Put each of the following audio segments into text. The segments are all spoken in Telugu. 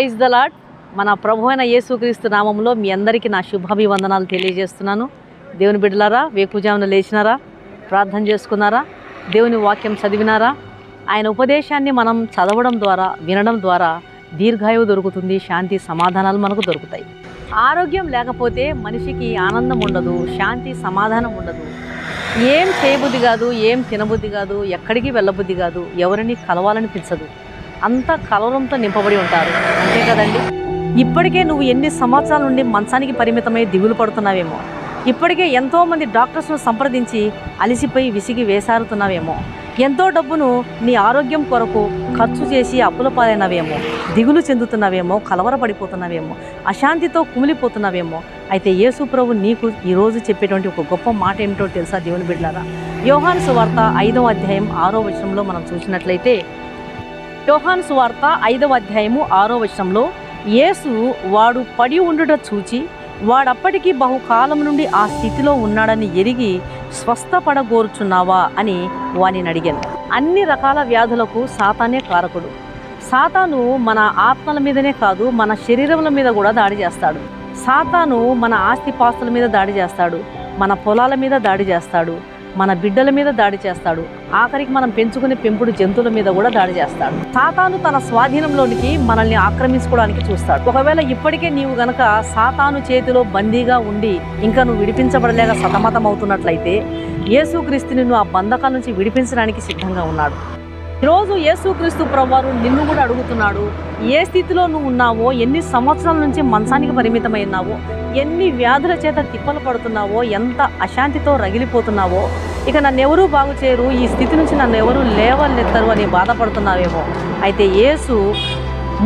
Praise the lord. మన ప్రభువైన యేసుక్రీస్తు నామంలో మీ అందరికీ నా శుభాభివందనాలు తెలియజేస్తున్నాను. దేవుని బిడ్డలారా, వేకుజామున లేచినారా? ప్రార్థన చేసుకున్నారా? దేవుని వాక్యం చదివినారా? ఆయన ఉపదేశాన్ని మనం చదవడం ద్వారా, వినడం ద్వారా దీర్ఘాయువు దొరుకుతుంది, శాంతి సమాధానాలు మనకు దొరుకుతాయి. ఆరోగ్యం లేకపోతే మనిషికి ఆనందం ఉండదు, శాంతి సమాధానం ఉండదు. ఏం చేయబుద్ధి కాదు, ఏం తినబుద్ధి కాదు, ఎక్కడికి వెళ్ళబుద్ధి కాదు, ఎవరిని కలవాలనిపించదు. అంతా కలవరంతో నింపబడి ఉంటారు, అంతే కదండి. ఇప్పటికే నువ్వు ఎన్ని సంవత్సరాల నుండి మంచానికి పరిమితమై దిగులు పడుతున్నావేమో, ఇప్పటికే ఎంతోమంది డాక్టర్స్ను సంప్రదించి అలిసిపోయి విసిగి వేసారుతున్నావేమో, ఎంతో డబ్బును నీ ఆరోగ్యం కొరకు ఖర్చు చేసి అప్పుల పాలైనవేమో, దిగులు చెందుతున్నావేమో, కలవరపడిపోతున్నావేమో, అశాంతితో కుమిలిపోతున్నావేమో. అయితే యేసు ప్రభు నీకు ఈరోజు చెప్పేటువంటి ఒక గొప్ప మాట ఏమిటో తెలుసా దేవుని బిడ్డలారా? యోహాను సువార్త 5వ అధ్యాయం 6వ వచనంలో మనం చూసినట్లయితే, యోహాను సువార్త 5వ అధ్యాయము 6వ వచనంలో, యేసు వాడు పడి ఉండుట చూచి వాడప్పటికీ బహుకాలం నుండి ఆ స్థితిలో ఉన్నాడని ఎరిగి స్వస్థపడగోరుచున్నావా అని వానిని అడిగాను. అన్ని రకాల వ్యాధులకు సాతానే కారకుడు. సాతాను మన ఆత్మల మీదనే కాదు, మన శరీరముల మీద కూడా దాడి చేస్తాడు. సాతాను మన ఆస్తిపాస్తుల మీద దాడి చేస్తాడు, మన పొలాల మీద దాడి చేస్తాడు, మన బిడ్డల మీద దాడి చేస్తాడు, ఆఖరికి మనం పెంచుకునే పెంపుడు జంతువుల మీద కూడా దాడి చేస్తాడు. సాతాను తన స్వాధీనంలోనికి మనల్ని ఆక్రమించుకోవడానికి చూస్తాడు. ఒకవేళ ఇప్పటికే నీవు గనక సాతాను చేతిలో బందీగా ఉండి ఇంకా నువ్వు విడిపించబడలేక సతమతం అవుతున్నట్లయితే, యేసుక్రీస్తు నిన్ను ఆ బంధకాల నుంచి విడిపించడానికి సిద్ధంగా ఉన్నాడు. ఈరోజు యేసుక్రీస్తు ప్రభువారు నిన్ను కూడా అడుగుతున్నాడు, ఏ స్థితిలో నువ్వు ఉన్నావో, ఎన్ని సంవత్సరాల నుంచి మంచానికి పరిమితమైనావో, ఎన్ని వ్యాధుల చేత తిప్పలు పడుతున్నావో, ఎంత అశాంతితో రగిలిపోతున్నావో, ఇక నన్ను ఎవరూ బాగు చేయరు, ఈ స్థితి నుంచి నన్ను ఎవరూ లేవనెత్తరు అని బాధపడుతున్నావేమో. అయితే యేసు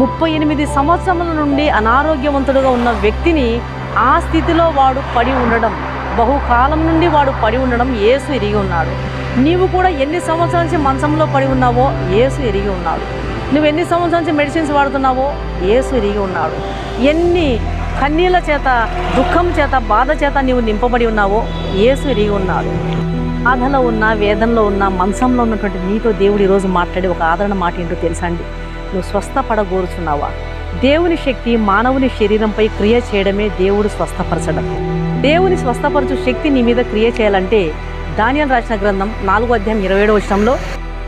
38 సంవత్సరముల నుండి అనారోగ్యవంతుడుగా ఉన్న వ్యక్తిని ఆ స్థితిలో వాడు పడి ఉండడం, బహుకాలం నుండి వాడు పడి ఉండడం యేసు ఎరిగి ఉన్నాడు. నీవు కూడా ఎన్ని సంవత్సరాల నుంచి మంచంలో పడి ఉన్నావో యేసు ఎరిగి ఉన్నాడు. నువ్వు ఎన్ని సంవత్సరాల నుంచి మెడిసిన్స్ వాడుతున్నావో యేసు ఎరిగి ఉన్నాడు. ఎన్ని కన్నీళ్ళ చేత, దుఃఖం చేత, బాధ చేత నీవు నింపబడి ఉన్నావో యేసు ఎరిగి ఉన్నాడు. బాధలో ఉన్న, వేదనలో ఉన్న, మంచంలో ఉన్నటువంటి నీతో దేవుడు ఈరోజు మాట్లాడే ఒక ఆదరణ మాట ఏంటో తెలుసా అండి? నువ్వు స్వస్థపడగోరుచున్నావా? దేవుని శక్తి మానవుని శరీరంపై క్రియ చేయడమే దేవుడు స్వస్థపరచడం. దేవుని స్వస్థపరచు శక్తి నీ మీద క్రియ చేయాలంటే దానియేలు రాసిన గ్రంథం 4వ అధ్యాయం 27వ వచనంలో,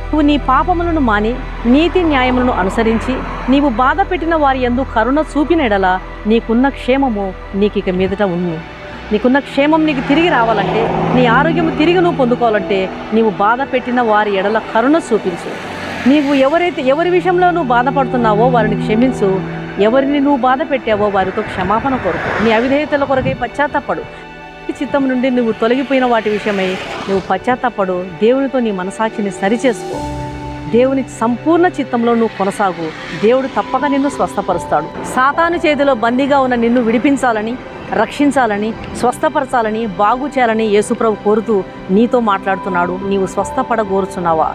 నువ్వు నీ పాపములను మాని నీతి న్యాయములను అనుసరించి నీవు బాధ పెట్టిన వారి యందు కరుణ చూపిన ఎడల నీకున్న క్షేమము నీకు ఇక మీదట ఉంది. నీకున్న క్షేమం నీకు తిరిగి రావాలంటే, నీ ఆరోగ్యం తిరిగి నువ్వు పొందుకోవాలంటే, నీవు బాధ పెట్టిన వారి ఎడల కరుణ చూపించు. నీవు ఎవరి విషయంలో నువ్వు బాధపడుతున్నావో వారిని క్షమించు. ఎవరిని నువ్వు బాధ పెట్టావో వారితో క్షమాపణ కొరకు, నీ అవిధేయతల కొరకై పశ్చాత్తాపడు. చిత్తం నుండి నువ్వు తొలగిపోయిన వాటి విషయమై నువ్వు పశ్చాత్తాపడు. దేవునితో నీ మనసాక్షిని సరిచేసుకో. దేవుని సంపూర్ణ చిత్తంలో నువ్వు కొనసాగు. దేవుడు తప్పక నిన్ను స్వస్థపరుస్తాడు. సాతాను చేతిలో బందీగా ఉన్న నిన్ను విడిపించాలని, రక్షించాలని, స్వస్థపరచాలని, బాగు చేయాలని యేసుప్రభు కోరుతూ నీతో మాట్లాడుతున్నాడు. నీవు స్వస్థపడగోరుచున్నావా?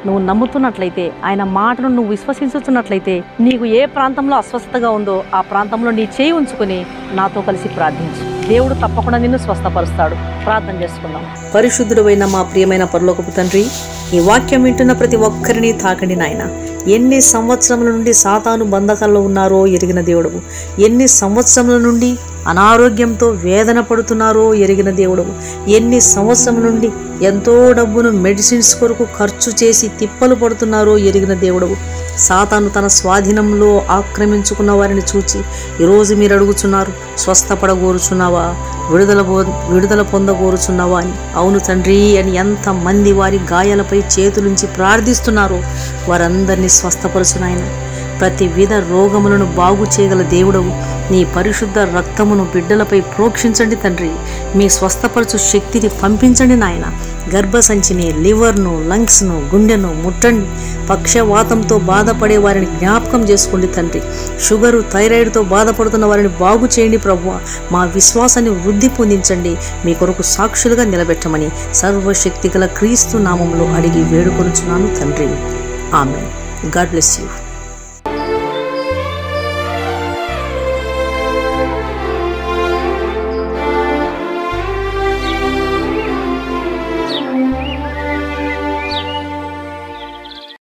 నువ్వు నమ్ముతున్నట్లయితే, ఆయన మాటను నువ్వు విశ్వసించుతున్నట్లయితే, నీకు ఏ ప్రాంతంలో అస్వస్థతగా ఉందో ఆ ప్రాంతంలో నీ చేయి ఉంచుకొని నాతో కలిసి ప్రార్థించు. దేవుడు తప్పకుండా నిన్ను స్వస్థపరుస్తాడు. ప్రార్థన చేసుకుందాం. పరిశుద్ధుడైన మా ప్రియమైన పరలోకపు తండ్రి, ఈ వాక్యం వింటున్న ప్రతి ఒక్కరిని తాకండి నాయన. ఎన్ని సంవత్సరముల నుండి సాతాను బంధకాల్లో ఉన్నారో ఎరిగిన దేవుడవు, ఎన్ని సంవత్సరముల నుండి అనారోగ్యంతో వేదన పడుతున్నారో ఎరిగిన దేవుడవు, ఎన్ని సంవత్సరం నుండి ఎంతో డబ్బును మెడిసిన్స్ కొరకు ఖర్చు చేసి తిప్పలు పడుతున్నారో ఎరిగిన దేవుడవు, సాతాను తన స్వాధీనంలో ఆక్రమించుకున్న వారిని చూచి ఈరోజు మీరు అడుగుచున్నారు, స్వస్థపడగోరుచున్నావా? విడుదల పొందగోరుచున్నావా అని. అవును తండ్రి అని ఎంతమంది వారి గాయాలపై చేతులుంచి ప్రార్థిస్తున్నారో వారందరినీ స్వస్థపరుచునాయన. ప్రతి విధ రోగములను బాగు చేయగల దేవుడవు, నీ పరిశుద్ధ రక్తమును బిడ్డలపై ప్రోక్షించండి తండ్రి. మీ స్వస్థపరచు శక్తిని పంపించండి నాయన. గర్భసంచిని, లివర్ను, లంగ్స్ను, గుండెను ముట్టండి. పక్షవాతంతో బాధపడే వారిని జ్ఞాపకం చేసుకోండి తండ్రి. షుగరు, థైరాయిడ్తో బాధపడుతున్న వారిని బాగు చేయండి ప్రభువా. మా విశ్వాసాన్ని వృద్ధి పొందించండి. మీ కొరకు సాక్షులుగా నిలబెట్టమని సర్వశక్తి గల క్రీస్తు నామములో అడిగి వేడుకొనుచున్నాను తండ్రి. ఆమేన్. God bless you.